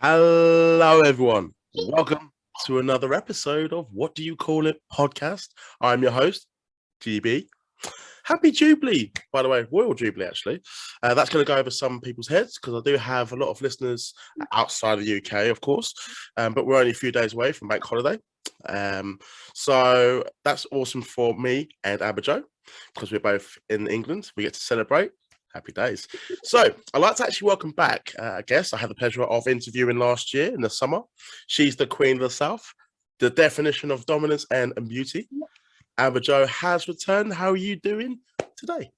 Hello, everyone. Welcome to another episode of What Do You Call It podcast. I'm your host, GB. Happy Jubilee, by the way, Royal Jubilee, actually. That's going to go over some people's heads because I do have a lot of listeners outside of the UK, of course, but we're only a few days away from bank holiday. So that's awesome for me and Abajo because we're both in England. We get to celebrate. Happy days. So I'd like to actually welcome back a guest I had the pleasure of interviewing last year in the summer. She's the Queen of the South, the definition of dominance and beauty. Abajo has returned. How are you doing today?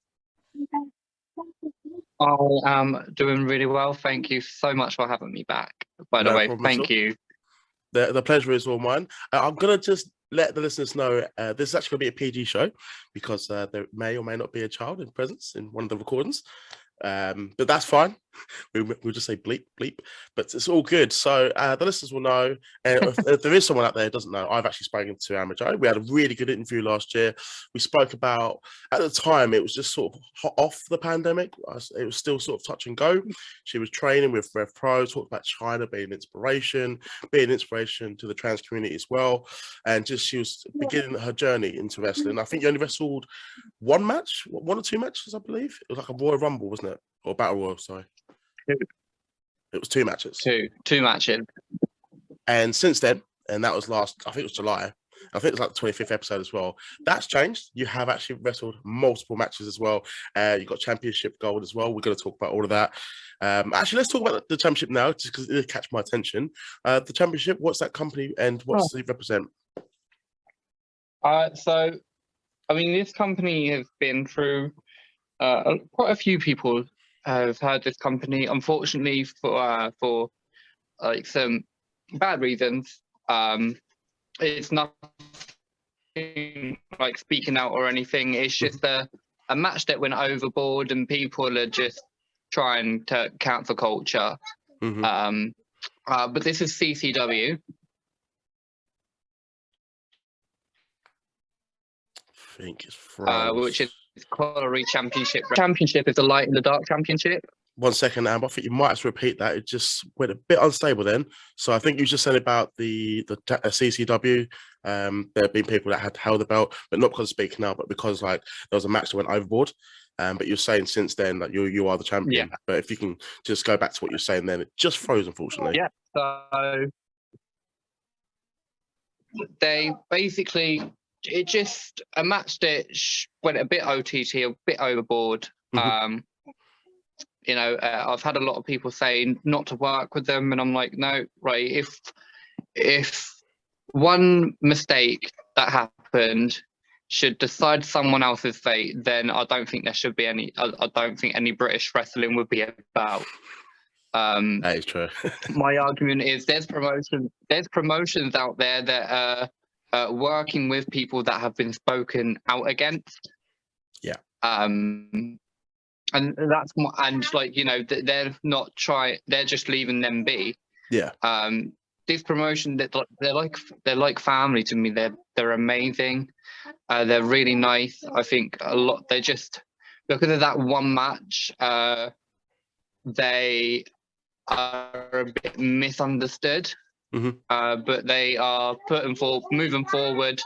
I am doing really well. Thank you so much for having me back. By the way, thank you. The pleasure is all mine. I'm going to just let the listeners know this is actually going to be a PG show because there may or may not be a child in presence in one of the recordings. But that's fine. We'll just say bleep, bleep, but it's all good. So the listeners will know. And if there is someone out there who doesn't know, I've actually spoken to Abajo. We had a really good interview last year. We spoke about, at the time, it was just sort of hot off the pandemic. It was still sort of touch and go. She was training with Rev Pro, talked about China being inspiration to the trans community as well. And just she was beginning her journey into wrestling. I think you only wrestled one or two matches, I believe. It was like a Royal Rumble, wasn't it? Or Battle Royal, sorry. It was two matches. Two matches. And since then, and that was I think it was July. I think it was like the 25th episode as well. That's changed. You have actually wrestled multiple matches as well. You got championship gold as well. We're going to talk about all of that. Actually, let's talk about the championship now, just because it did catch my attention. The championship, what's that company and what does it represent? So, I mean, this company has been through quite a few people have heard this company. Unfortunately, for like some bad reasons, it's nothing like speaking out or anything. It's just a match that went overboard, and people are just trying to cancel culture. But this is CCW. I think it's France. Which is Colliery Championship. Championship is the Light in the Dark Championship. 1 second, Amber. I think you might have to repeat that. It just went a bit unstable then. So I think you just said about the CCW. There have been people that had held the belt, but not because of speaking out, but because like there was a match that went overboard. But you're saying since then that you are the champion. Yeah. But if you can just go back to what you're saying then, it just froze, unfortunately. Yeah. So they basically, it just a match that went a bit OTT, a bit overboard. You know, I've had a lot of people saying not to work with them, and I'm like, no, right. If one mistake that happened should decide someone else's fate, then I don't think there should be any. I don't think any British wrestling would be about. That is true. My argument is there's promotions out there that are working with people that have been spoken out against. Yeah. And that's like, you know, they're not they're just leaving them be. Yeah. This promotion, they're like family to me. They're amazing. They're really nice. I think a lot. They just, because of that one match, they are a bit misunderstood. But they are moving forward.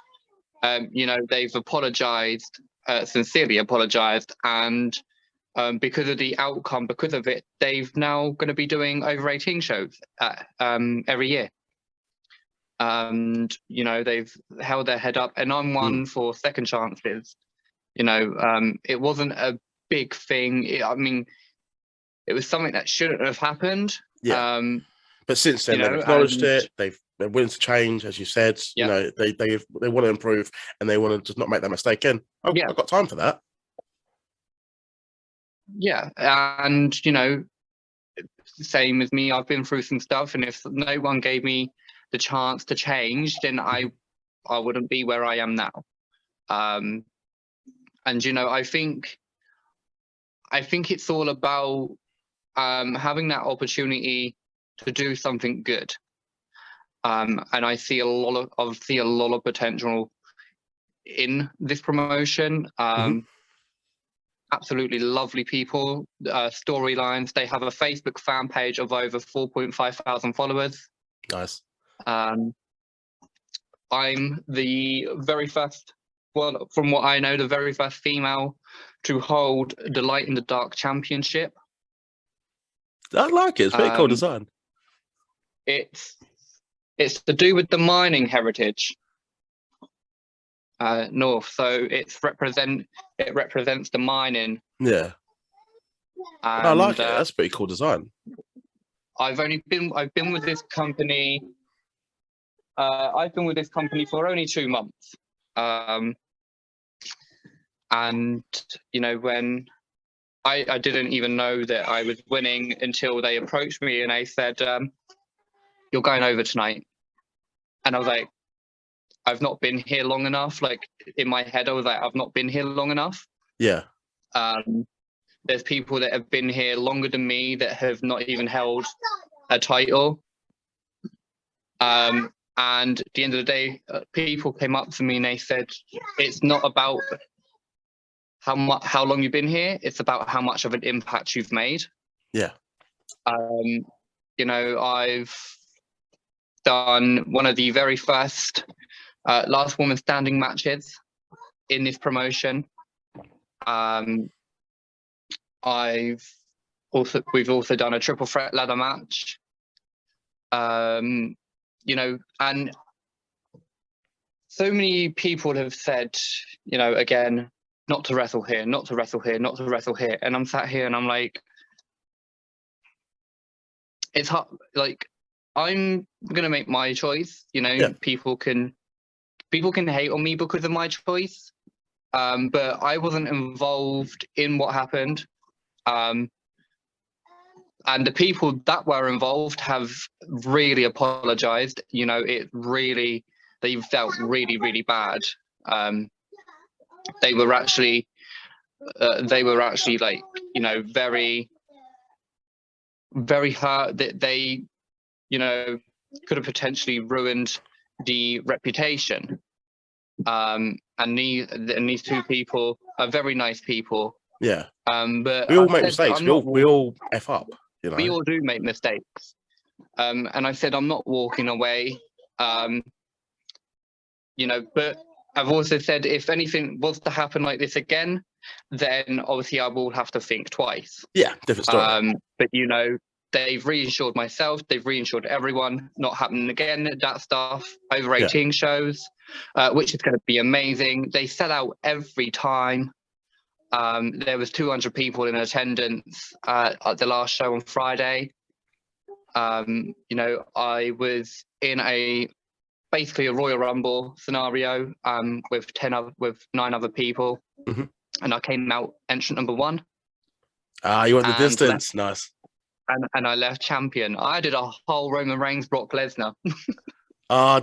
You know, they've apologized, sincerely apologized, and because of the outcome, because of it, they've now going to be doing over 18 shows every year. And, you know, they've held their head up, and I'm one for second chances. You know, it wasn't a big thing. I mean, it was something that shouldn't have happened. Yeah. But since then, they've acknowledged it. They're willing to change, as you said. You know, they want to improve, and they want to just not make that mistake again. I've got time for that. Yeah, and you know, same as me, I've been through some stuff, and if no one gave me the chance to change, then I wouldn't be where I am now. And you know, I think it's all about having that opportunity to do something good. And I see a lot of potential in this promotion. absolutely lovely people, storylines. They have a Facebook fan page of over 4.5 thousand followers. Nice. I'm the very first, well, from what I know, the very first female to hold the Light in the Dark Championship. I like it. It's very cool design. It's to do with the mining heritage. North, so it represents the mining. Yeah, And, I like it. That's a pretty cool design. I've been with this company. I've been with this company for only 2 months, and you know, when I didn't even know that I was winning until they approached me and they said, "You're going over tonight," and I was like, I've not been here long enough. Like, in my head, I was like, I've not been here long enough. Yeah. There's people that have been here longer than me that have not even held a title. And at the end of the day, people came up to me and they said, it's not about how long you've been here. It's about how much of an impact you've made. Yeah. You know, I've done one of the very first last woman standing matches in this promotion. We've also done a triple threat ladder match. You know, and so many people have said, you know, again, not to wrestle here, not to wrestle here, not to wrestle here. And I'm sat here and I'm like, it's hard. Like, I'm gonna make my choice. You know, yeah. People can hate on me because of my choice, but I wasn't involved in what happened. And the people that were involved have really apologized. You know, they felt really, really bad. They were actually like, you know, very, very hurt that they, you know, could have potentially ruined the reputation. And these two people are very nice people. Yeah. But we all make mistakes. We all F up. You know? We all do make mistakes. And I said, I'm not walking away. You know, but I've also said, if anything was to happen like this again, then obviously I will have to think twice. Yeah, different story. But, you know, they've reassured myself, they've reassured everyone, not happening again, that stuff, over 18 shows, which is going to be amazing. They sell out every time. There was 200 people in attendance at the last show on Friday. You know, I was in basically a Royal Rumble scenario with 9 other people, and I came out entrant number 1. You went the distance, nice. And I left champion. I did a whole Roman Reigns, Brock Lesnar.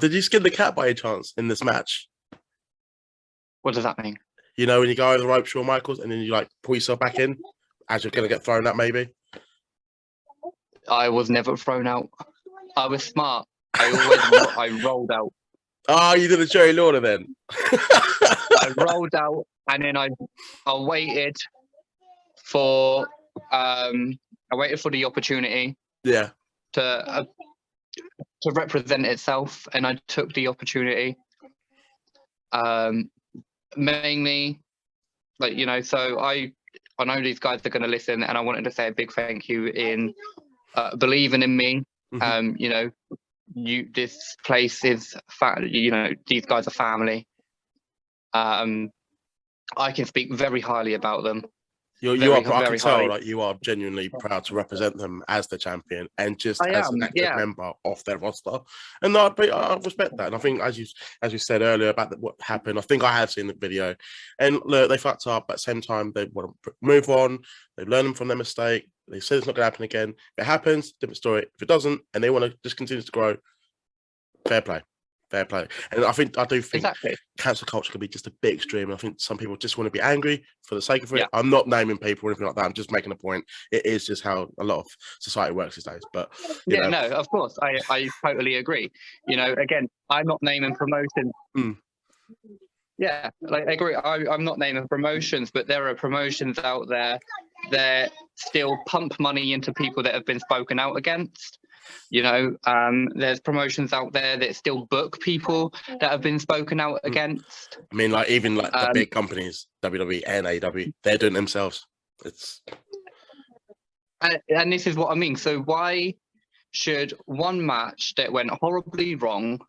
Did you skin the cat by any chance in this match? What does that mean? You know, when you go over the rope, Shawn Michaels, and then you like pull yourself back in as you're going to get thrown out, maybe? I was never thrown out. I was smart. I rolled out. Oh, you did a Jerry Lawler then? I rolled out, and then I waited for the opportunity. Yeah. To represent itself, and I took the opportunity. Mainly, like, you know, so I know these guys are going to listen, and I wanted to say a big thank you in believing in me. You know, this place is you know, these guys are family. I can speak very highly about them. I can tell, like, you are genuinely proud to represent them as the champion and just as an active member of their roster. And I respect that. And I think, as you said earlier about what happened, I think I have seen the video. And look, they fucked up. At the same time, they want to move on. They learn from their mistake. They said it's not going to happen again. If it happens, different story. If it doesn't, and they want to just continue to grow, fair play. Fair play. And I do think cancel culture can be just a bit extreme. And I think some people just want to be angry for the sake of it. I'm not naming people or anything like that. I'm just making a point. It is just how a lot of society works these days. But you know. No, of course. I totally agree. You know, again, I'm not naming promotion. Yeah, like I agree. I'm not naming promotions, but there are promotions out there that still pump money into people that have been spoken out against. You know, there's promotions out there that still book people that have been spoken out against. I mean, like even like the big companies, WWE and AEW, they're doing it themselves. It's and this is what I mean. So why should one match that went horribly wrong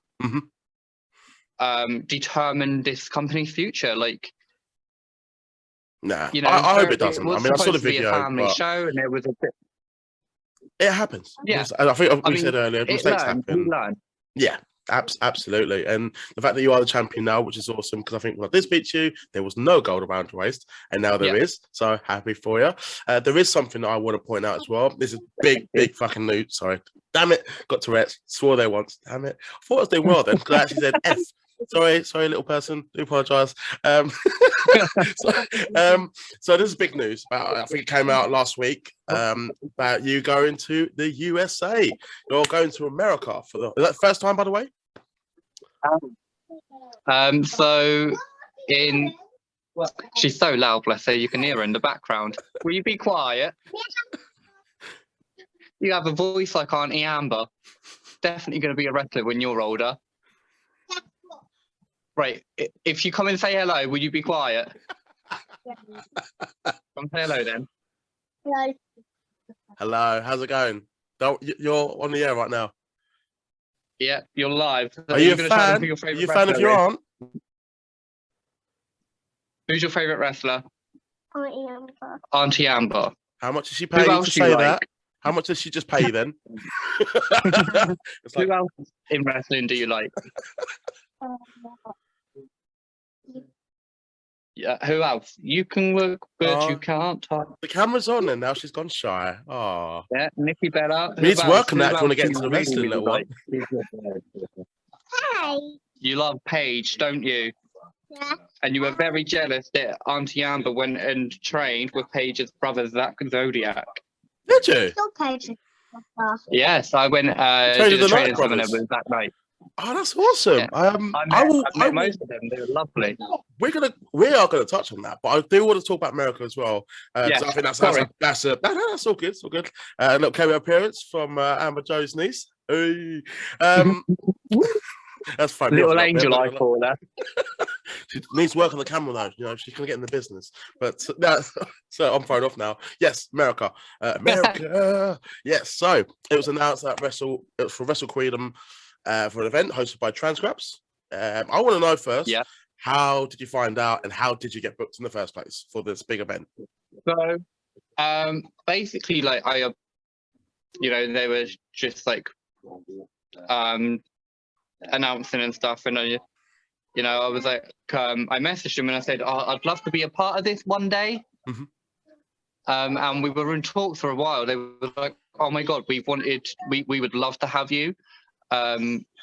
determine this company's future? Like, nah, you know, I hope it doesn't. was I mean, I saw the supposed to be video. a family show, and it was a bit. It happens. Yeah, I think we mean, said earlier, mistakes happen. We learn. Yeah, absolutely. And the fact that you are the champion now, which is awesome, because I think, well, this beats you. There was no gold around to waste, and now there is. So happy for you. There is something that I want to point out as well. This is big fucking news. Sorry. Damn it. Got Tourette's. Swore there once. Damn it. I thought I was doing well then, because I actually said F. Sorry, little person. Do apologise. So this is big news. I think it came out last week about you going to the USA. You're going to America for is that the first time, by the way? So she's so loud, bless her. You can hear her in the background. Will you be quiet? You have a voice like Auntie Amber. Definitely going to be a wrestler when you're older. Right, if you come and say hello, will you be quiet? Come say hello then. Hello. Hello, how's it going? You're on the air right now. Yeah, you're live. Are you a fan? Are you a fan of your aunt? Who's your favourite wrestler? Auntie Amber. Auntie Amber. How much does she pay you to say that? How much does she just pay you then? Who else in wrestling do you like? Yeah, who else? You can look, but you can't talk. The camera's on and now she's gone shy. Oh. Yeah, Nikki Bella. We need to work on that if you want to get into the wrestling, little one. Hi. You love Paige, don't you? Yeah. And you were very jealous that Auntie Amber went and trained with Paige's brother, Zach Zodiac. Did you? Still Paige. Yes, I went did a training seminar with Zach Knight. Oh, that's awesome. Yeah. I met most of them. They were lovely. We are gonna touch on that, but I do want to talk about America as well. Yeah, I think that's all good. That's all good. It's all good. A little cameo appearance from Amber Joe's niece. Hey. That's fine. Little angel, I call her. She needs to work on the camera though. You know, she's gonna get in the business. But so I'm thrown off now. Yes, America. Yes. So it was announced that it was for Wrestle Freedom for an event hosted by Transcripts. I want to know first. Yeah. How did you find out, and how did you get booked in the first place for this big event? So, basically, like they were just like announcing and stuff, and I was like, I messaged him and I said, I'd love to be a part of this one day. And we were in talks for a while. They were like, oh my god, we would love to have you.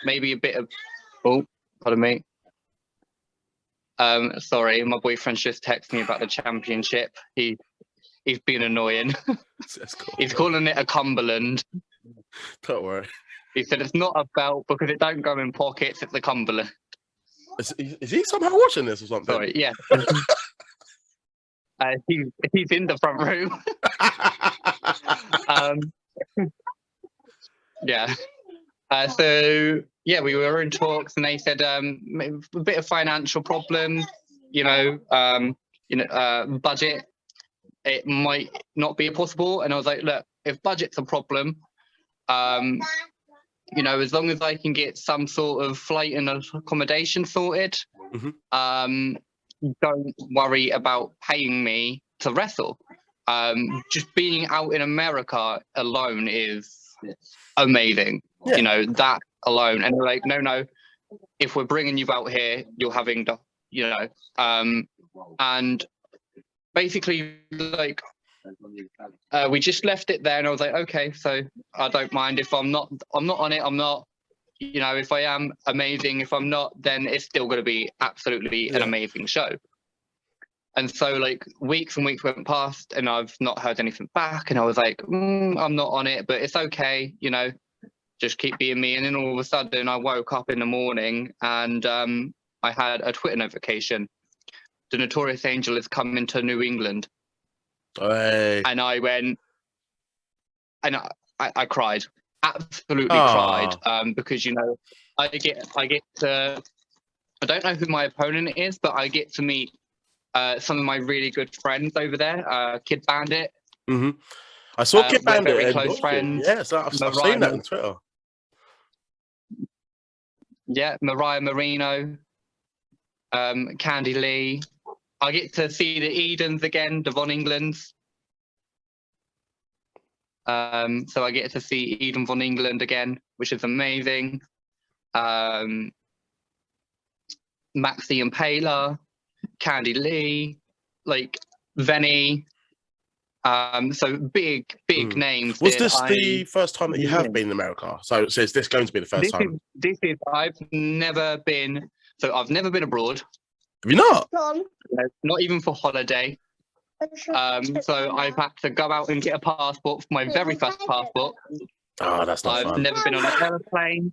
Maybe a bit of pardon me. Sorry, my boyfriend's just texted me about the championship. He's been annoying. That's cool. He's calling it a Cumberland. Don't worry. He said it's not a belt because it don't go in pockets. It's a Cumberland. Is he somehow watching this or something? Sorry, yeah. He's in the front room. Yeah. So yeah, we were in talks, and they said a bit of financial problems. Budget. It might not be possible, and I was like, look, if budget's a problem, as long as I can get some sort of flight and accommodation sorted, don't worry about paying me to wrestle. Just being out in America alone is amazing. Yeah. That alone. And they're like, no, if we're bringing you out here, you're having to, and basically like, we just left it there, and I was like, okay, so I don't mind if I'm not on it. I'm not, if I am, amazing. If I'm not, then it's still going to be absolutely an amazing show. And so like weeks and weeks went past, and I've not heard anything back. And I was like, I'm not on it, but it's okay, just keep being me. And then all of a sudden I woke up in the morning, and I I had a Twitter notification. The Notorious Angel is coming to New England. Hey. And I went, and I cried, absolutely Aw. cried, because, you know, I get to, I don't know who my opponent is, but I get to meet some of my really good friends over there, Kid Bandit. Mm-hmm. I saw Kid we're Bandit very and close Dolphin. friends. Yes, I've seen Mariah that on Twitter. Yeah, Mariah Marino, Candy Lee. I get to see the Edens again, the Von Englands. So I get to see Eden Von England again, which is amazing. Maxie and Paler, Candy Lee, like Venny. So big names. Was this the first time that you have been in America? So is this going to be the first time? I've never been. So I've never been abroad. Have you not? Not even for holiday. So I've had to go out and get a passport for my very first passport. Oh, that's not fun. I've never been on an airplane.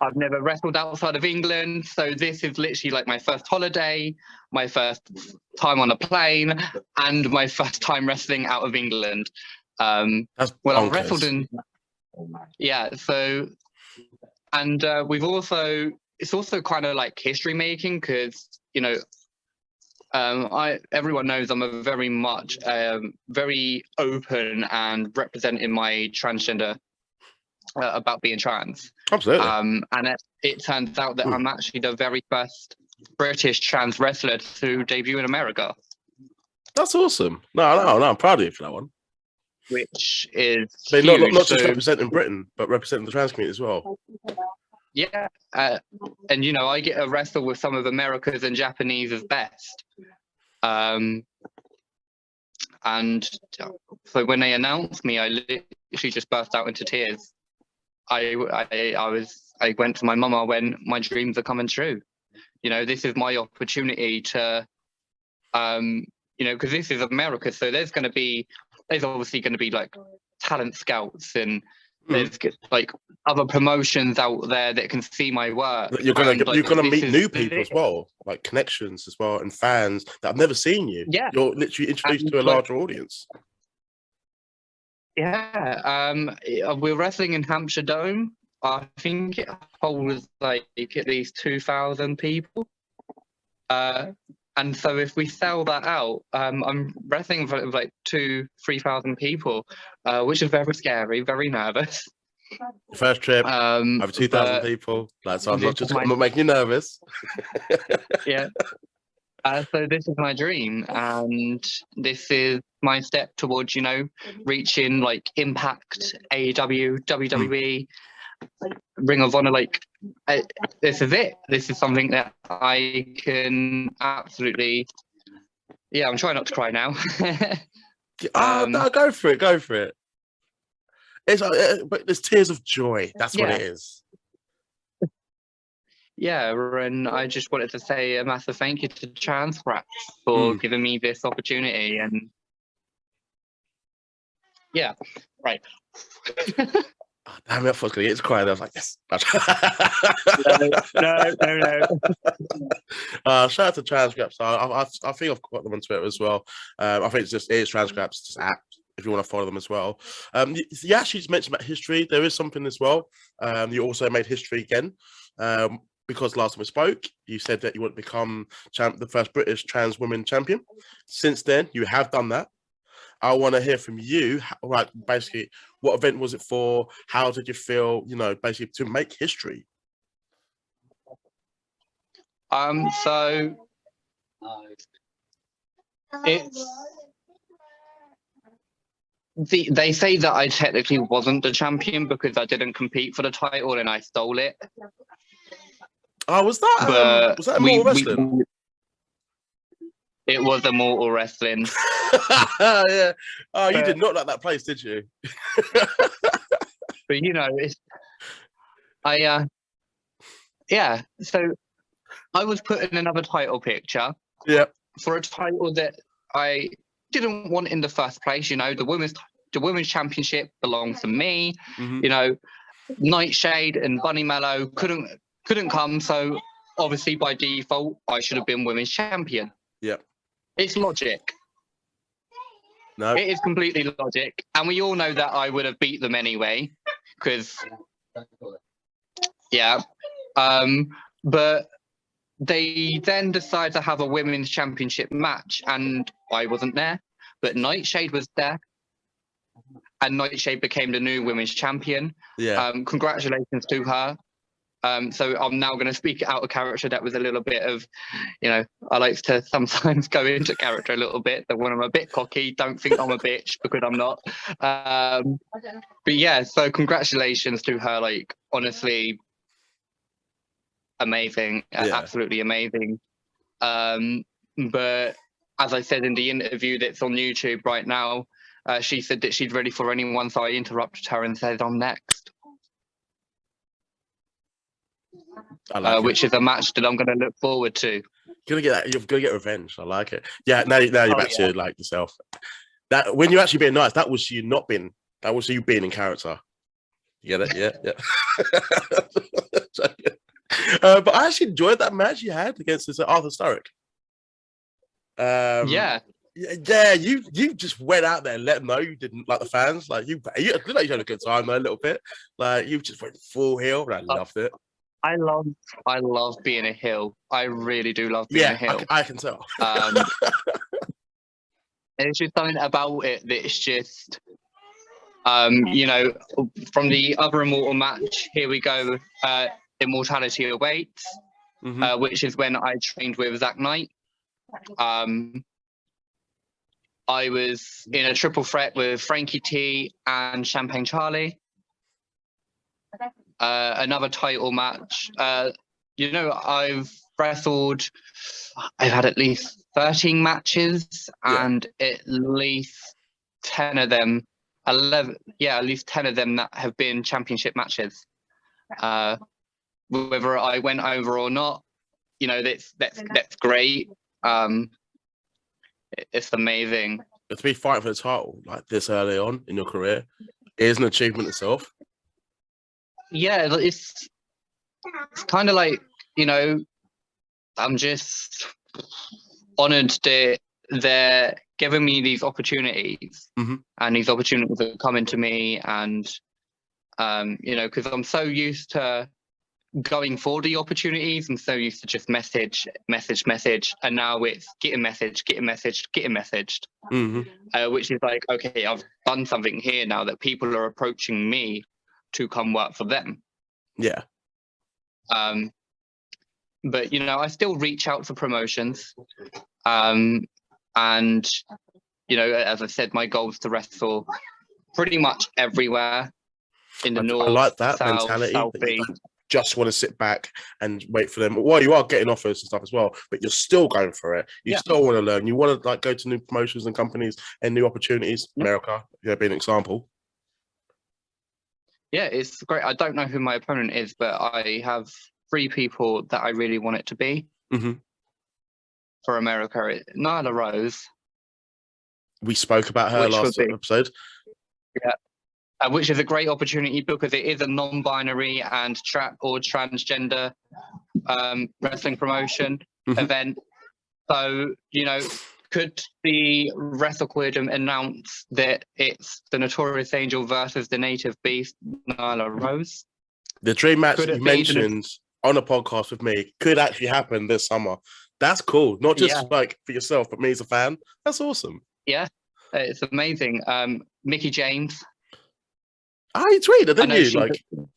I've never wrestled outside of England. So this is literally like my first holiday, my first time on a plane, and my first time wrestling out of England. That's well, bonkers. I've wrestled in. Yeah. So, and it's also kind of like history making because, you know, everyone knows I'm a very much very open and representing my transgender about being trans. Absolutely. And it turns out that I'm actually the very first British trans wrestler to debut in America. That's awesome. No, I'm proud of you for that one. Which is They're huge. not just representing Britain, but representing the trans community as well. Yeah, and you know, I get to wrestle with some of America's and Japanese's best. And so when they announced me, I literally just burst out into tears. I went to my mum. I went, my dreams are coming true. You know, this is my opportunity to, you know, because this is America, so there's obviously going to be like talent scouts and there's like other promotions out there that can see my work. You're gonna meet new people as well, like connections as well, and fans that have never seen you. Yeah, you're literally introduced to a larger audience. Yeah, we're wrestling in Hampshire Dome. I think it holds like at least 2,000 people. And so if we sell that out, I'm wrestling in front of like 2,000-3,000 people, which is very scary, very nervous. First trip, over 2,000 people. That's I'm not making you nervous. Yeah. So this is my dream, and this is my step towards, you know, reaching like Impact, AEW, WWE, Ring of Honor. Like, this is it. This is something that I can absolutely. Yeah, I'm trying not to cry now. No, go for it. Go for it. It's but there's tears of joy. That's what it is. Yeah, and I just wanted to say a massive thank you to Trans Rats for giving me this opportunity. And yeah, right. Oh, damn it, I thought I was going to get to cry. I was like, yes. No. Shout out to Transcripts. I think I've got them on Twitter as well. I think it's Transcripts, just app, if you want to follow them as well. You actually just mentioned about history. There is something as well. You also made history again. Because last time we spoke, you said that you want to become the first British trans woman champion. Since then, you have done that. I want to hear from you, like basically, what event was it for? How did you feel, you know, basically to make history? So they say that I technically wasn't the champion because I didn't compete for the title and I stole it. Oh, was that Immortal Wrestling? It was Immortal Wrestling. Yeah. Oh, you did not like that place, did you? But you know, yeah. So I was put in another title picture. Yeah. For a title that I didn't want in the first place. You know, the women's championship belongs to me. Mm-hmm. You know, Nightshade and Bunny Mellow couldn't come, so obviously by default, I should have been women's champion. Yeah. It's logic. No. It is completely logic. And we all know that I would have beat them anyway, because, yeah. But they then decide to have a women's championship match, and I wasn't there, but Nightshade was there. And Nightshade became the new women's champion. Yeah. Congratulations to her. So I'm now going to speak out of character. That was a little bit of, I like to sometimes go into character a little bit. That when I'm a bit cocky, don't think I'm a bitch, because I'm not. But yeah, so congratulations to her. Like, honestly, amazing, absolutely amazing. But as I said in the interview that's on YouTube right now, she said that she's ready for anyone, so I interrupted her and said, I'm next. Which is a match that I'm going to look forward to. You're gonna get revenge. I like it. Yeah, now you're back to like yourself. That when you're actually being nice, that was you not being. That was you being in character. You get it? Yeah. But I actually enjoyed that match you had against this Arthur Sturrock. Yeah, you just went out there and let them know you didn't like the fans. Like you looked like you had a good time there a little bit. Like you just went full heel, and I loved it. I love being a heel. I really do love being a heel. I can tell. There's just something about it that's just, from the other Immortal match, here we go, Immortality Awaits, which is when I trained with Zach Knight. I was in a triple threat with Frankie T and Champagne Charlie. Another title match. I've wrestled, I've had at least 13 matches, and at least 10 of them, at least 10 of them that have been championship matches. Whether I went over or not, that's great. It's amazing. To be fighting for the title like this early on in your career is an achievement itself. Yeah, it's kind of like, I'm just honored that they're giving me these opportunities, and these opportunities are coming to me, and because I'm so used to going for the opportunities, I'm so used to just message, and now it's getting messaged, which is like, okay, I've done something here now that people are approaching me to come work for them. Yeah. But I still reach out for promotions, and as I said, my goal is to wrestle pretty much everywhere in the north. I like that south, mentality. southeast. Just want to sit back and wait for them. Well, you are getting offers and stuff as well, but you're still going for it. You still want to learn. You want to go to new promotions and companies and new opportunities. America, being an example. Yeah, it's great. I don't know who my opponent is, but I have 3 people that I really want it to be for America. Nyla Rose. We spoke about her last episode. Yeah. Which is a great opportunity because it is a non-binary and transgender wrestling promotion event. So, could the Wrestle Kingdom announce that it's the Notorious Angel versus the Native Beast, Nyla Rose? The dream match you mentioned on a podcast with me could actually happen this summer. That's cool. Not just like for yourself, but me as a fan. That's awesome. Yeah, it's amazing. Mickie James. You tweeted, didn't you?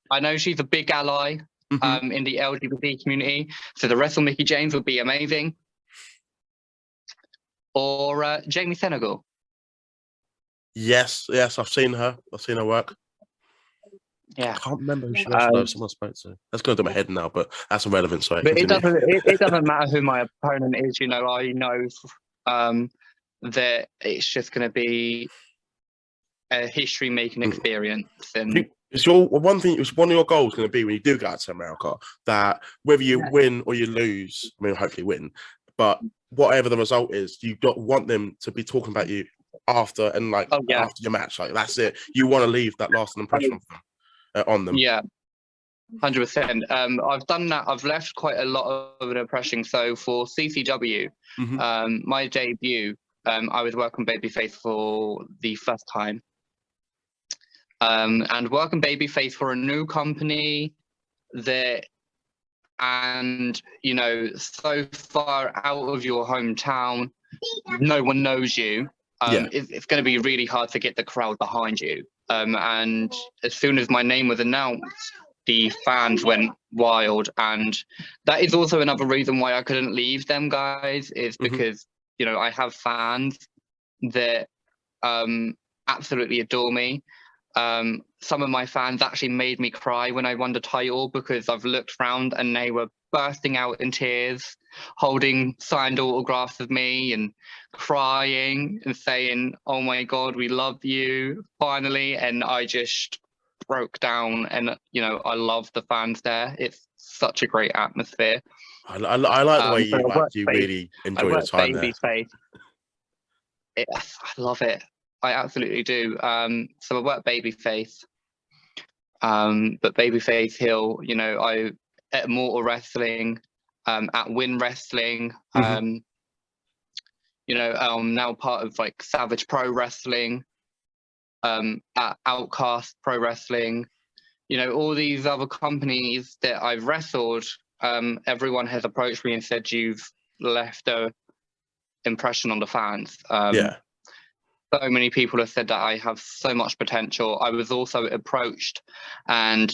I know she's a big ally in the LGBT community. So the Wrestle Mickie James would be amazing. Or Jamie Senegal. Yes, I've seen her. I've seen her work. Yeah, I can't remember who she was. Someone spoke to. That's going to my head now, but that's irrelevant. So but it doesn't matter who my opponent is. I know that it's just going to be a history-making experience. And it's one of your goals going to be when you do go out to America, that whether you win or you lose, I mean, hopefully win, but whatever the result is, you don't want them to be talking about you after and after your match. Like that's it. You want to leave that lasting impression on them. Yeah. 100%. I've done that. I've left quite a lot of an impression. So for CCW, my debut, I was working Babyface for the first time. And working Babyface for a new company that, and, you know, so far out of your hometown, no one knows you. It's going to be really hard to get the crowd behind you. And as soon as my name was announced, the fans went wild. And that is also another reason why I couldn't leave them, guys, is because, you know, I have fans that absolutely adore me. Some of my fans actually made me cry when I won the title, because I've looked around and they were bursting out in tears, holding signed autographs of me and crying and saying, "Oh my God, we love you, finally." And I just broke down, and, you know, I love the fans there. It's such a great atmosphere. I like the way you Baby- really enjoy your time there. Babyface. I love it. I absolutely do. So I work Babyface, but Babyface Hill, you know, I at Mortal Wrestling, at Win Wrestling, you know, I'm now part of like Savage Pro Wrestling, at Outcast Pro Wrestling, you know, all these other companies that I've wrestled. Everyone has approached me and said, "You've left a impression on the fans." So many people have said that I have so much potential. I was also approached by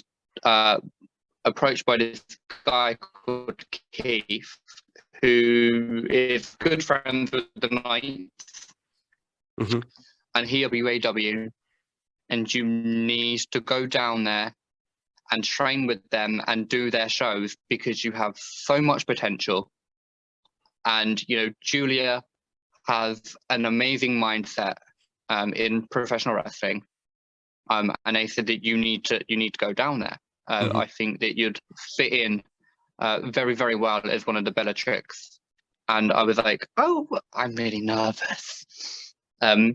this guy called Keith, who is good friends with the Knights, and he WAW, and you need to go down there and train with them and do their shows, because you have so much potential. And, you know, Julia has an amazing mindset in professional wrestling, and they said that you need to go down there. I think that you'd fit in very, very well as one of the Bellatrix. And I was like, oh, I'm really nervous. You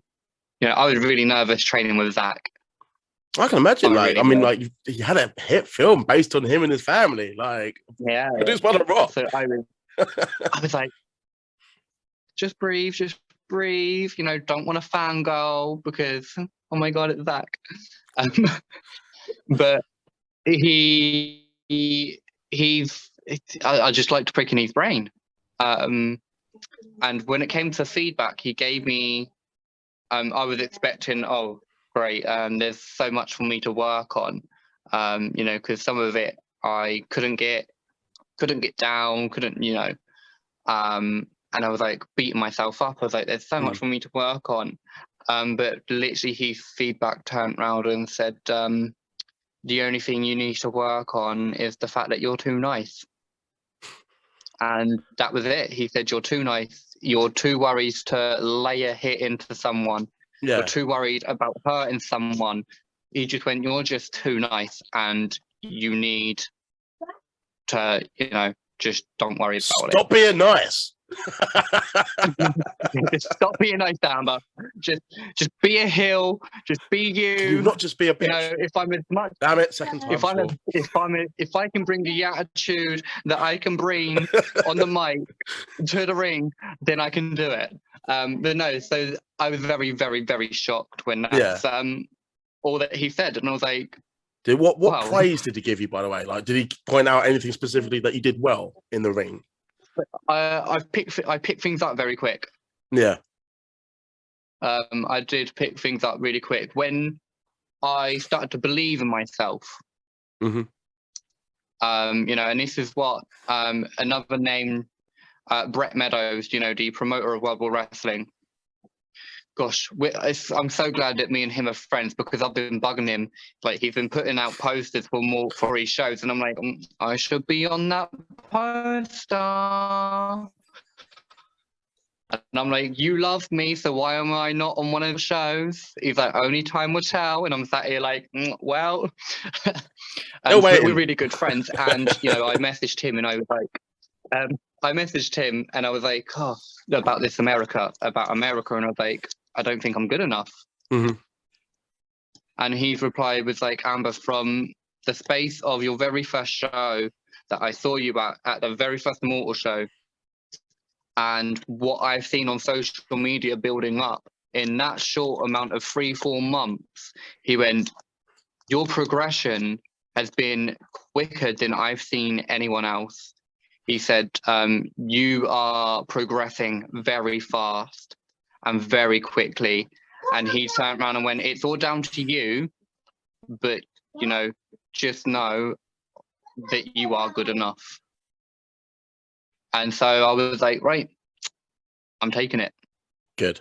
know, I was really nervous training with Zach. I can imagine. Like, really I mean, good. like, you had a hit film based on him and his family. Like, Yeah, produced by The Rock. So I was like, just breathe, you know, don't want to fangirl, because, oh my God, it's Zach. But I just liked pricking his brain. And when it came to feedback, he gave me, I was expecting, oh, great, there's so much for me to work on, you know, because some of it I couldn't get down, you know, and I was like beating myself up. I was like, there's so much for me to work on. But literally his feedback turned around and said, the only thing you need to work on is the fact that you're too nice. And that was it. He said, you're too nice. You're too worried to lay a hit into someone. Yeah. You're too worried about hurting someone. He just went, you're just too nice, and you need to, you know, just don't worry about it. Stop being nice. Just stop being nice, Amber. Just be a heel. Just be you. Can you not just be a bitch? You know, if I'm as much. Damn it! Second time. If I can bring the attitude that I can bring on the mic to the ring, then I can do it. But no, so I was very, very, very shocked when that's all that he said, and I was like, what wow. praise did he give you, by the way? Like, did he point out anything specifically that you did well in the ring? I picked things up very quick. Yeah. I did pick things up really quick when I started to believe in myself. You know, and this is what another name, Brett Meadows, you know, the promoter of World War Wrestling. Gosh, I'm so glad that me and him are friends, because I've been bugging him. Like, he's been putting out posters for his shows, and I'm like, I should be on that poster. And I'm like, you love me, so why am I not on one of the shows? He's like, only time will tell. And I'm sat here like, well. And we're really good friends. And, you know, I messaged him and I was like, oh, about this America. And I was like, I don't think I'm good enough. And his reply was like, Amber, from the space of your very first show that I saw you at the very first Mortal show, and what I've seen on social media building up in that short amount of 3-4 months, he went, your progression has been quicker than I've seen anyone else. He said, you are progressing very fast and very quickly. And he turned around and went, it's all down to you, but, you know, just know that you are good enough. And so I was like, right, I'm taking it. Good.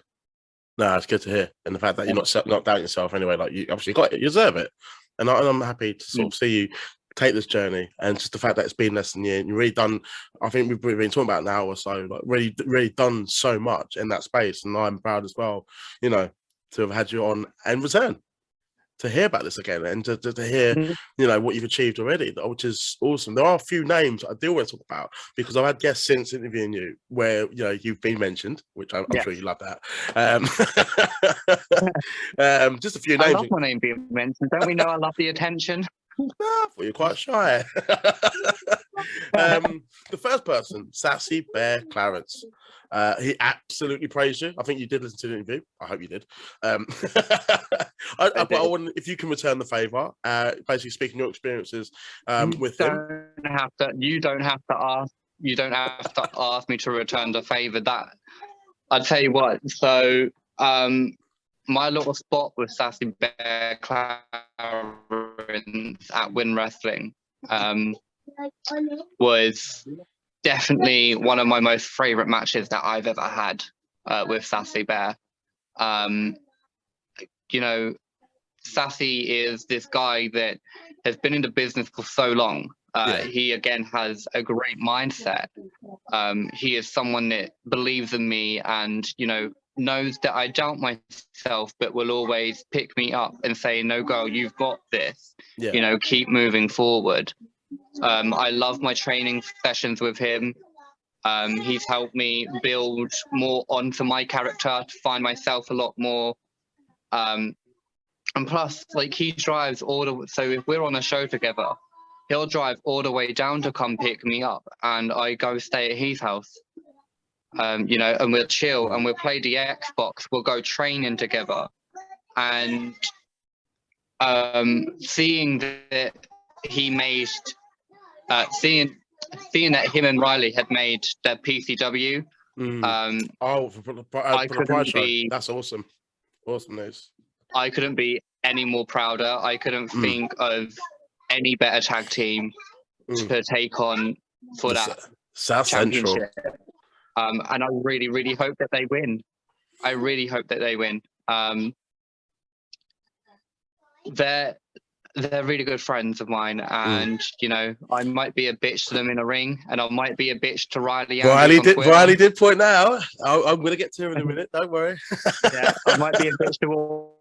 No, it's good to hear. And the fact that you're not doubting yourself anyway, like you obviously got it, you deserve it. And I'm happy to sort of see you take this journey, and just the fact that it's been less than a year, and you've really done, I think we've been talking about an hour or so, like really done so much in that space. And I'm proud as well, you know, to have had you on and return to hear about this again, and to hear, you know, what you've achieved already, which is awesome. There are a few names I do want to talk about, because I've had guests since interviewing you where, you know, you've been mentioned, which I'm sure you love that. Just a few names. I love my name being mentioned. Don't we know I love the attention? I thought you're quite shy. The first person, Sassy Bear Clarence. He absolutely praised you. I think you did listen to the interview. I hope you did. I want, if you can return the favour, basically speaking your experiences with him. You don't have to ask me to return the favour. That I'll tell you what. So my little spot with Sassy Bear Clarence at Win Wrestling was definitely one of my most favourite matches that I've ever had with Sassy Bear. You know, Sassy is this guy that has been in the business for so long. He again has a great mindset. He is someone that believes in me, and, you know, knows that I doubt myself, but will always pick me up and say, no, girl, you've got this. You know, keep moving forward. I love my training sessions with him. He's helped me build more onto my character, to find myself a lot more. And plus, like, he drives all the, so if we're on a show together, he'll drive all the way down to come pick me up, and I go stay at his house. You know, and we'll chill and we'll play the Xbox, we'll go training together. And seeing that he made, seeing that him and Riley had made their PCW. I couldn't be, that's awesome. Awesome news. I couldn't be any more prouder. I couldn't think of any better tag team to take on for that South championship. Central. And I really, really hope that they win. I really hope that they win. They're really good friends of mine, and you know, I might be a bitch to them in a ring, and I might be a bitch to Riley. Riley did point that out. I'm going to get to him in a minute. Don't worry. Yeah, I might be a bitch to all.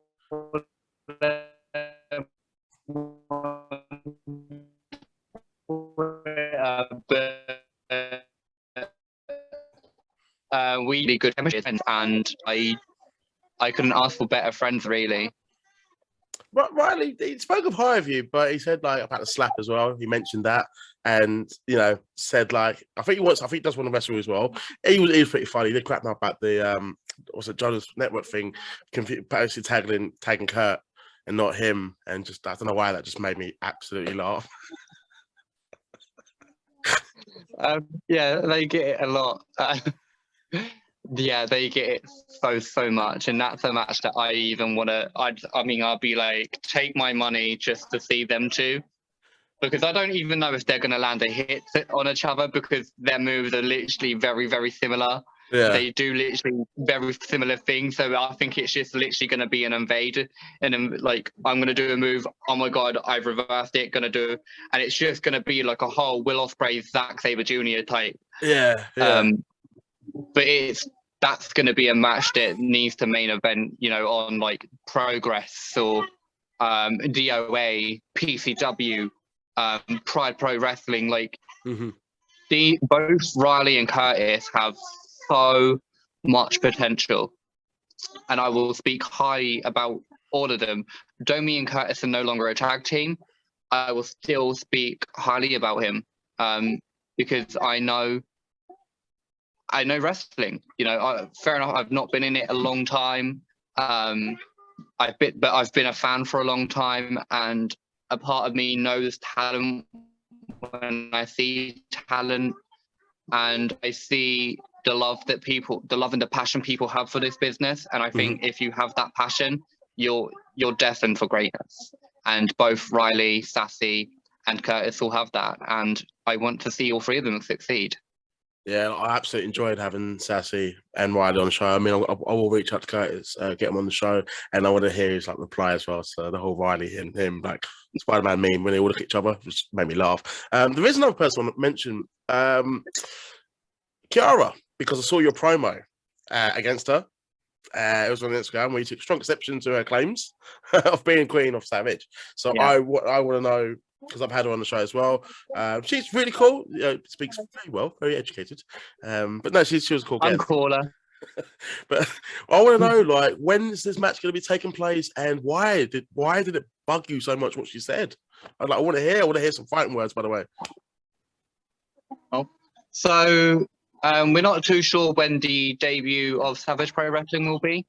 We really good chemistry, and I couldn't ask for better friends, really. Riley, he spoke of high of you, but he said like about the slap as well. He mentioned that, and you know, said like I think he does want to wrestle as well. He was pretty funny. He did crap now about the what's it, Jonas Network thing, basically tagging Kurt and not him, and just I don't know why that just made me absolutely laugh. Yeah, they get it a lot. Yeah, they get it so much, and that's a match that I even want to. I mean, I'll be like, take my money just to see them two, because I don't even know if they're going to land a hit on each other, because their moves are literally very, very similar. Yeah, they do literally very similar things. So I think it's just literally going to be an invade, and then like I'm going to do a move. Oh my god, I've reversed it. Going to do, and it's just going to be like a whole Will Ospreay, Zack Sabre Jr. type. Yeah. But that's going to be a match that needs to main event, you know, on like Progress or DOA, PCW, Pride Pro Wrestling. Like both Riley and Curtis have so much potential, and I will speak highly about all of them. Domi and Curtis are no longer a tag team. I will still speak highly about him, because I know wrestling. You know, fair enough. I've not been in it a long time. I've been a fan for a long time, and a part of me knows talent when I see talent, and I see the love and the passion people have for this business. And I think if you have that passion, you're destined for greatness. And both Riley, Sassy, and Curtis all have that, and I want to see all three of them succeed. Yeah, I absolutely enjoyed having Sassy and Riley on the show. I mean, I will reach out to Curtis, get him on the show, and I want to hear his like reply as well. So the whole Riley and him, like Spider-Man meme when they all look at each other, just made me laugh. There is another person I want to mention, Kiara, because I saw your promo against her. It was on Instagram where you took strong exception to her claims of being Queen of Savage. So Yeah. I want to know, because I've had her on the show as well. She's really cool. You know, speaks very well, very educated. But no, she was a cool I'm guest. cooler. But I want to know, like, when is this match going to be taking place, and why did it bug you so much what she said? I want to hear some fighting words, by the way. So we're not too sure when the debut of Savage Pro Wrestling will be.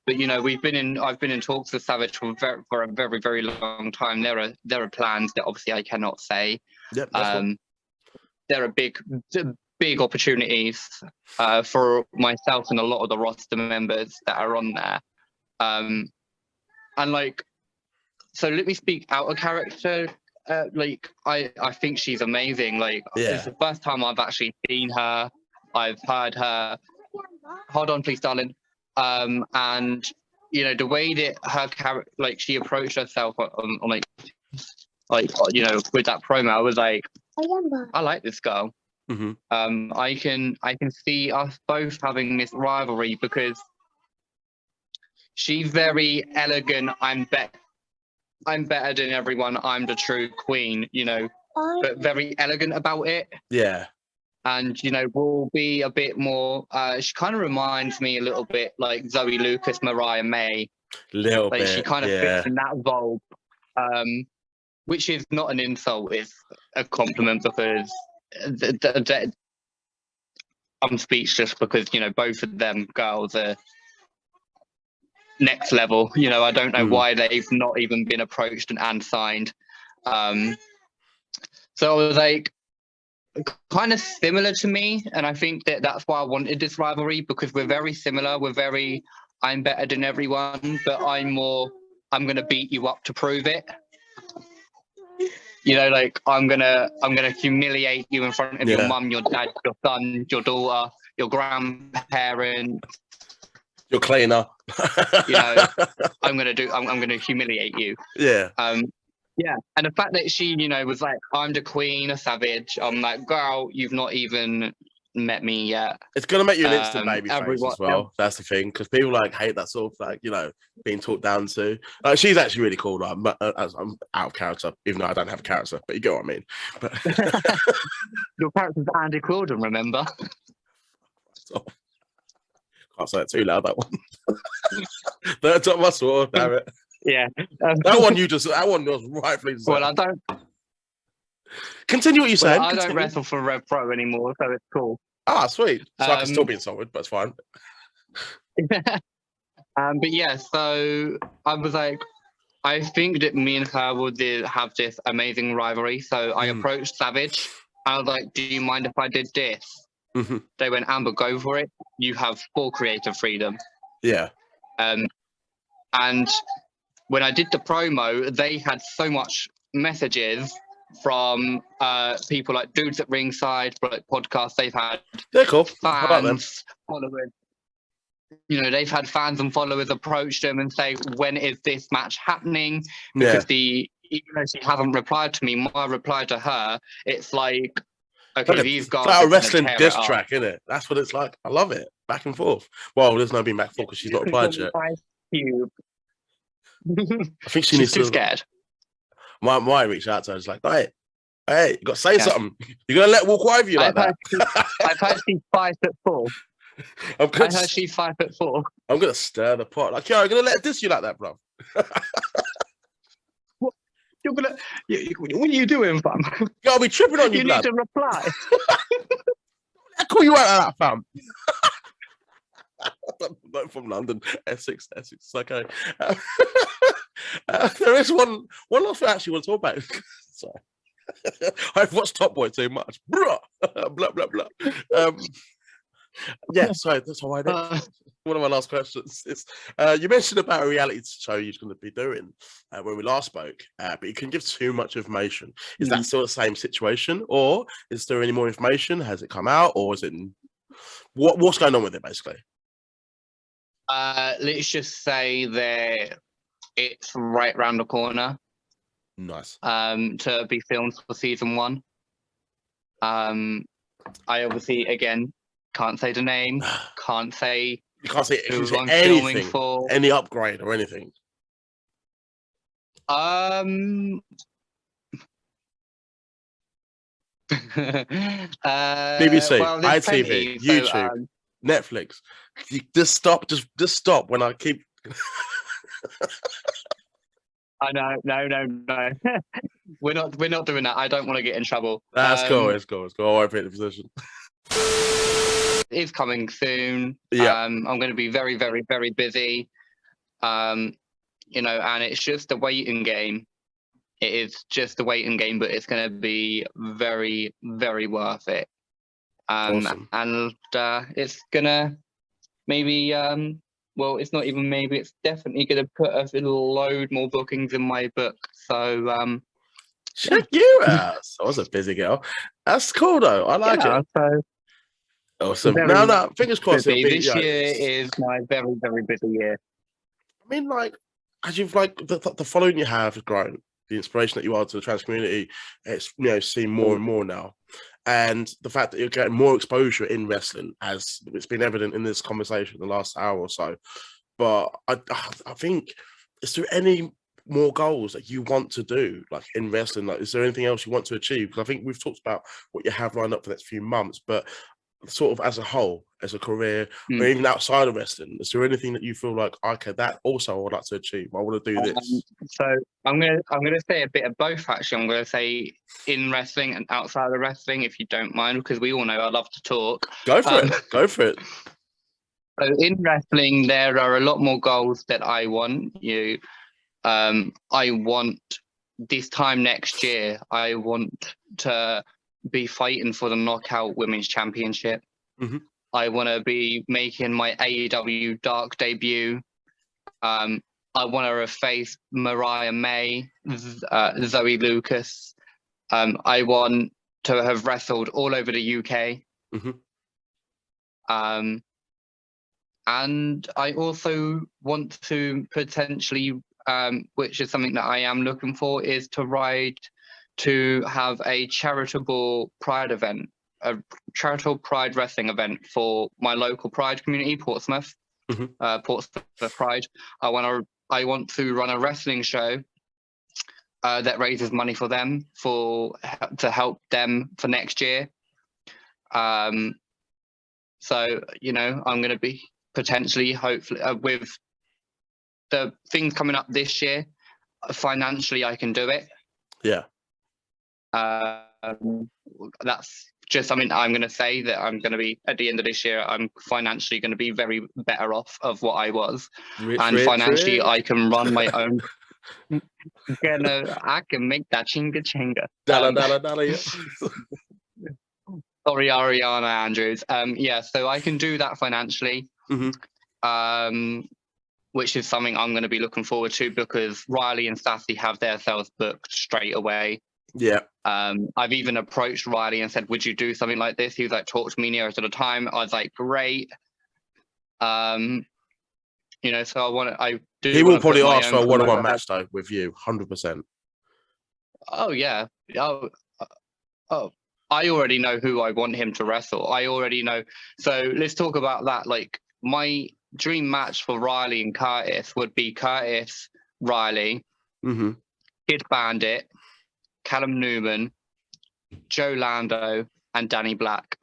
But you know, I've been in talks with Savage for a very, very long time. There are plans that obviously I cannot say. Yep, that's there are big opportunities for myself and a lot of the roster members that are on there. And like, so let me speak out of character. Like, I think she's amazing. Like, it's the first time I've actually seen her. I've heard her. Hold on, please, darling. And you know, the way that her character, like, she approached herself on like you know, with that promo, I was like, I like this girl. I can see us both having this rivalry because she's very elegant. I'm better than everyone. I'm the true queen, you know, but very elegant about it. Yeah. And, you know, will be a bit more, she kind of reminds me a little bit like Zoe Lucas, Mariah May. Little like, bit, she kind of fits in that mold, which is not an insult, it's a compliment because I'm speechless because, you know, both of them girls are next level. You know, I don't know why they've not even been approached and signed. So I was like, kind of similar to me, and I think that's why I wanted this rivalry, because we're very similar. I'm better than everyone, but I'm gonna beat you up to prove it. You know, like, I'm gonna humiliate you in front of your mum, your dad, your son, your daughter, your grandparents, your cleaner. You know, I'm gonna humiliate you. Yeah. Yeah, and the fact that she, you know, was like, I'm the queen of Savage. I'm like, girl, you've not even met me yet. It's gonna make you an instant baby face as well. That's the thing, because people like hate that sort of, like, you know, being talked down to. Like, she's actually really cool. Like, I'm out of character, even though I don't have a character, but you get what I mean. But your character's Andy Quilden, remember? Can't say it too loud, that one. Third top muscle, damn it. Yeah. That one was rightfully deserved. Well, I don't. Continue what you're saying. I don't wrestle for Rev Pro anymore, so it's cool. Ah, sweet. So I can still be insulted, but it's fine. But yeah, so I was like, I think that me and her would have this amazing rivalry. So I approached Savage. I was like, do you mind if I did this? They went, Amber, go for it. You have full creative freedom. Yeah. And when I did the promo, they had so much messages from people like Dudes at Ringside, like podcasts. They've had cool. fans, followers. You know, they've had fans and followers approach them and say, when is this match happening? Because even though she hasn't replied to me, my reply to her, it's like, okay, these guys. It's like a wrestling diss track, isn't it? That's what it's like. I love it. Back and forth. Well, there's no being back and forth because she's not replied yet. I think she's too scared. My reach out to her. It's like, hey, you got to say something. You're gonna let walk over you like that. I've heard she's 5'4". I heard she's 5'4". I'm gonna stir the pot. Like, yo, I'm gonna let her diss you like that, bro. You're gonna. What are you doing, fam? You gotta be tripping on you, You blood. need to reply. I call you out of that, fam. I'm from London, Essex. It's okay. There is one last thing I actually want to talk about. Sorry. I've watched Top Boy too much. Blah, blah, blah, blah. Yeah, sorry, that's all right. One of my last questions is, you mentioned about a reality show you're going to be doing when we last spoke, but you couldn't give too much information. Is that still the same situation, or is there any more information? Has it come out, or is it what's going on with it, basically? Let's just say that it's right round the corner. Nice. To be filmed for season 1. I obviously again can't say the name. Can't say. You can't say who I'm anything, filming for. any upgrade or anything. BBC, well, there's ITV, plenty, YouTube, so, Netflix. You just stop when I keep. I know, no. we're not doing that. I don't want to get in trouble. That's cool. It's cool. I won't be in the position. It's coming soon. Yeah. I'm going to be very, very, very busy. And it's just a waiting game. It is just a waiting game, but it's going to be very, very worth it. Awesome. And it's gonna maybe well, it's not even maybe, it's definitely gonna put a load more bookings in my book. So check you out. I was a busy girl. That's cool though. I like it. So awesome. No, fingers crossed. This year is my very, very busy year. I mean, like, as you've the following you have has grown, the inspiration that you are to the trans community, it's seen more and more now. And the fact that you're getting more exposure in wrestling, as it's been evident in this conversation the last hour or so. But I think, is there any more goals that you want to do, like in wrestling? Like, is there anything else you want to achieve? Because I think we've talked about what you have lined up for the next few months, but sort of as a whole, as a career, or even outside of wrestling, is there anything that you feel like, okay, that also I would like to achieve? I want to do this. So I'm gonna say a bit of both. Actually, I'm gonna say in wrestling and outside of wrestling, if you don't mind, because we all know I love to talk. Go for it. Go for it. So in wrestling, there are a lot more goals that I want. I want this time next year. I want to be fighting for the Knockout Women's Championship. Mm-hmm. I want to be making my AEW Dark debut. I want to face Mariah May, Zoe Lucas. I want to have wrestled all over the UK. Mm-hmm. And I also want to potentially, which is something that I am looking for, is to have a charitable pride event, a charitable pride wrestling event for my local pride community, Portsmouth, Portsmouth Pride. I want to run a wrestling show that raises money for them to help them for next year. So I'm going to be potentially, hopefully, with the things coming up this year, financially I can do it. Yeah. That's just something I'm going to say, that I'm going to be, at the end of this year, I'm financially going to be very better off of what I was. Financially, I can run my own. I can make that chinga chinga. Sorry, Ariana Andrews. So I can do that financially. Mm-hmm. Which is something I'm going to be looking forward to, because Riley and Sassy have their sales booked straight away. Yeah. I've even approached Riley and said, would you do something like this? He was like, talk to me nearer to the time. I was like, great. So I do. He will probably ask for a one-on-one match though with you, 100%. Oh yeah. Oh, I already know who I want him to wrestle. I already know. So let's talk about that. Like, my dream match for Riley and Curtis would be Curtis, Riley, Kid Bandit, Callum Newman, Joe Lando, and Danny Black.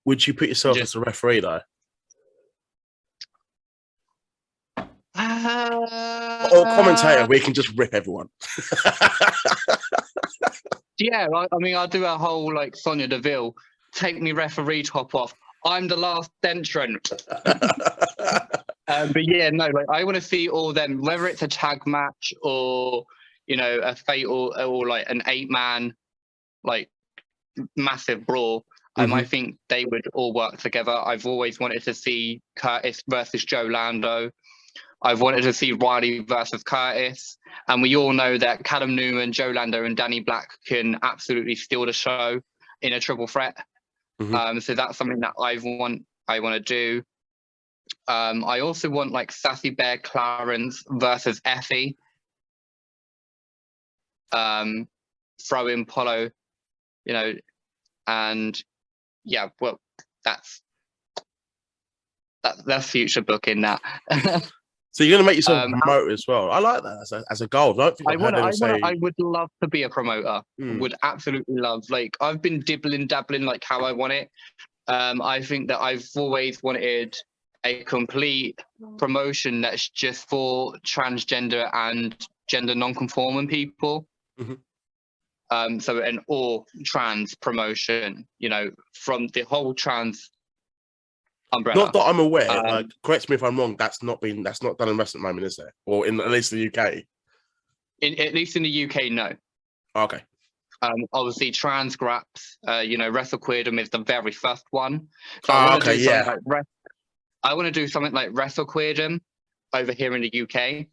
Would you put yourself as a referee though? Or commentator, we can just rip everyone. Yeah, I mean, I'll do a whole like Sonia Deville, take me referee top off. I'm the last entrant. But yeah, no, like I want to see all them, whether it's a tag match or a fatal or like an 8-man like massive brawl. I think they would all work together. I've always wanted to see Curtis versus Joe Lando. I've wanted to see Riley versus Curtis. And we all know that Callum Newman, Joe Lando, and Danny Black can absolutely steal the show in a triple threat. So that's something that I want to do. I also want like Sassy Bear Clarence versus Effie. Throw in Polo, and yeah, well, that's future booking that. So you're gonna make yourself a promoter as well. I like that as a goal. I don't think I've heard anyone say. I would love to be a promoter. Would absolutely love. Like I've been dabbling like how I want it. I think that I've always wanted a complete promotion that's just for transgender and gender non-conforming people. So an all trans promotion, from the whole trans umbrella. Not that I'm aware. Like, correct me if I'm wrong. That's not done in wrestling at the moment, is there? Or at least in the UK. At least in the UK, no. Okay. Obviously, trans graps. Wrestle Queerdom is the very first one. So I want to do something like Wrestle Queerdom over here in the UK.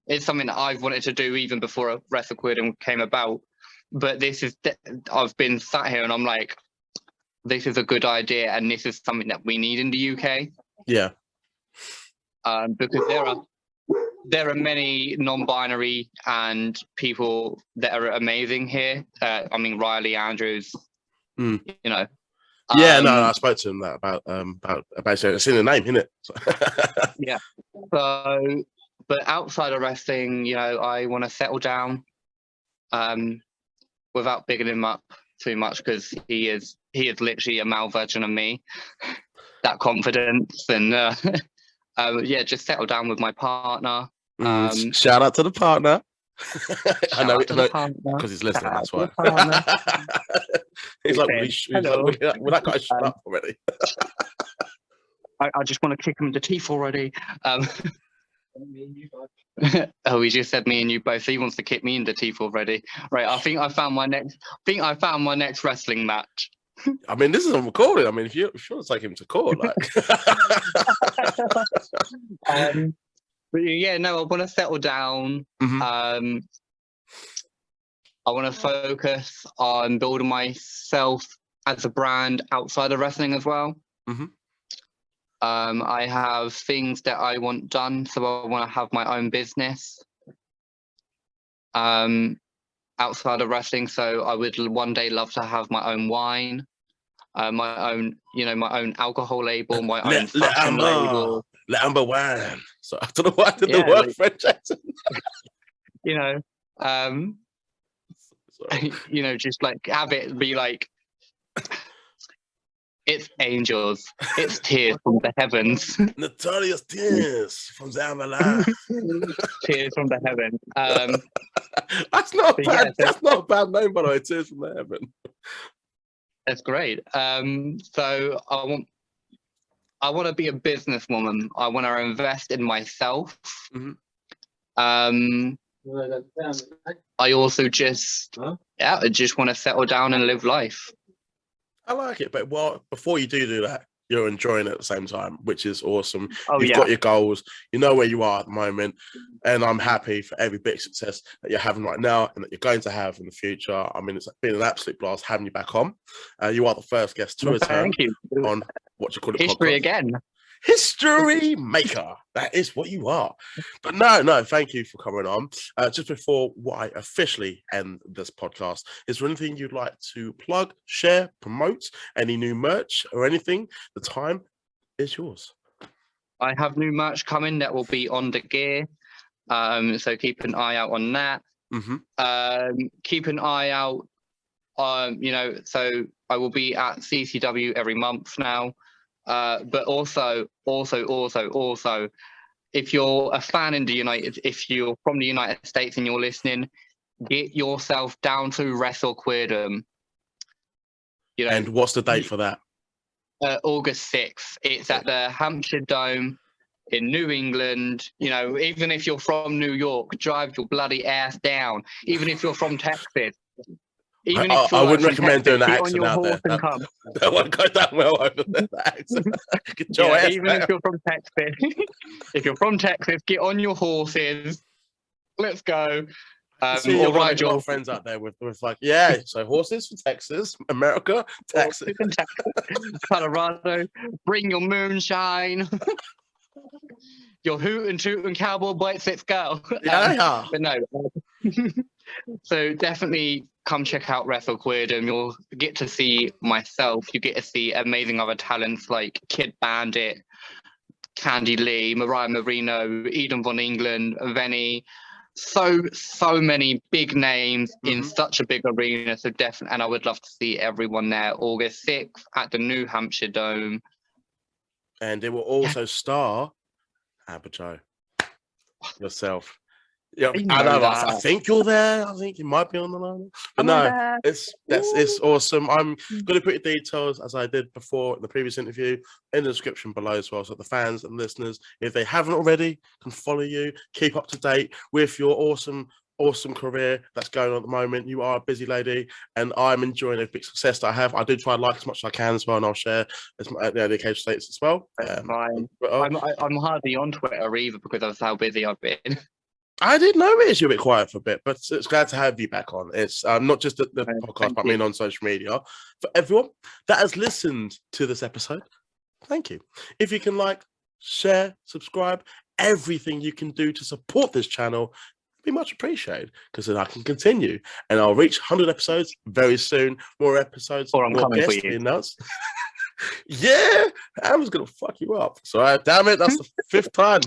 It's something that I've wanted to do even before Wrestle Queerdom came about. But I've been sat here and I'm like, this is a good idea, and this is something that we need in the UK. Yeah. Because there are many non-binary and people that are amazing here. I mean, Riley Andrews. Yeah, no, I spoke to him about it's in the name, isn't it? Yeah. So, but outside of wrestling, I want to settle down, without bigging him up too much, because he is literally a male version of me. That confidence and just settle down with my partner. Shout out to the partner. I know because he's listening. That's why. He's like, well, that guy shut up already. I just want to kick him in the teeth already. Oh, he just said me and you both. So he wants to kick me in the teeth already. Right. I think I found my next wrestling match. I mean, this is on recording. I mean, if you want to take him to court, like. But yeah, no, I want to settle down. I want to focus on building myself as a brand outside of wrestling as well. I have things that I want done, so I want to have my own business outside of wrestling. So I would one day love to have my own wine, my own alcohol label, my own fashion label. Let Amber wine. So I don't know why I did the word French accent. Just like have it be like, it's angels, it's tears from the heavens. Notorious tears from the Amber. Tears from the heaven. That's not bad. That's not a bad name, by the way. Tears from the heaven. That's great. So I want to be a businesswoman. I want to invest in myself. I also just want to settle down and live life. I like it, but before you do that, you're enjoying it at the same time, which is awesome. You've got your goals, you know where you are at the moment, and I'm happy for every bit of success that you're having right now and that you're going to have in the future. I mean, it's been an absolute blast having you back on. You are the first guest to return on what you call it, history podcast. Again. History maker. That is what you are. But no, thank you for coming on. Just before I officially end this podcast, is there anything you'd like to plug, share, promote, any new merch or anything? The time is yours. I have new merch coming that will be on the gear. So keep an eye out on that. Keep an eye out so I will be at CCW every month now. But also, if you're a fan in the if you're from the United States and you're listening, get yourself down to Wrestle Queerdom. And what's the date for that? August 6th. It's at the Hampshire Dome in New England. Even if you're from New York, drive your bloody ass down. Even if you're from Texas. Even if I wouldn't recommend doing that get accent on your out there. horse and come. That won't go down well over there. That accent. Even if you're from Texas, get on your horses. Let's go. See, Or ride your friends out there with like, so horses for Texas, America, Texas, Colorado. Bring your moonshine. Your hoot and toot and cowboy blades. Let's go. Yeah. But no. So definitely come check out Wrestle Queerdom. You'll get to see myself. You get to see amazing other talents like Kid Bandit, Candy Lee, Mariah Marino, Eden Von England, Venny. So many big names in such a big arena. So definitely, and I would love to see everyone there August 6th at the New Hampshire Dome. And it will also star Amber Joe, yourself. Yeah, I know. I think you're there. I think you might be on the line. But it's awesome. I'm going to put your details, as I did before in the previous interview, in the description below as well, so the fans and listeners, if they haven't already, can follow you, keep up to date with your awesome career that's going on at the moment. You are a busy lady, and I'm enjoying the big success that I have. I do try and like as much as I can as well, and I'll share the occasional status as well. I'm hardly on Twitter either because of how busy I've been. I did notice you're a bit quiet for a bit, but it's glad to have you back on. It's not just the podcast, but I mean on social media. For everyone that has listened to this episode, thank you. If you can like, share, subscribe, everything you can do to support this channel, be much appreciated, because then I can continue and I'll reach 100 episodes very soon. More episodes, or I'm more coming guests for you. Announced. Yeah, I was gonna fuck you up. So damn it, that's the 5th time.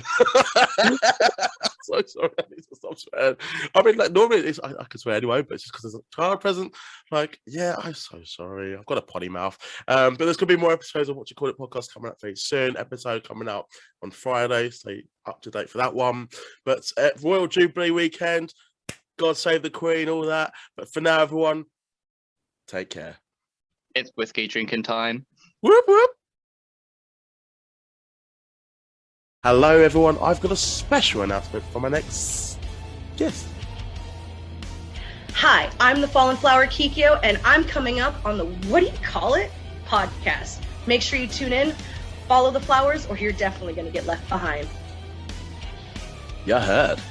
So sorry, I need to stop swearing. I mean, like normally I can swear anyway, but it's just because there's a child present. Like, yeah, I'm so sorry. I've got a potty mouth. But there's gonna be more episodes of What You Call It podcast coming out very soon. Episode coming out on Friday. Stay up to date for that one. But Royal Jubilee weekend. God save the Queen, all that. But for now, everyone, take care. It's whiskey drinking time. Whoop, whoop. Hello, everyone. I've got a special announcement for my next guest. Hi, I'm the Fallen Flower Kikyo, and I'm coming up on the What Do You Call It podcast. Make sure you tune in, follow the flowers, or you're definitely going to get left behind. You heard.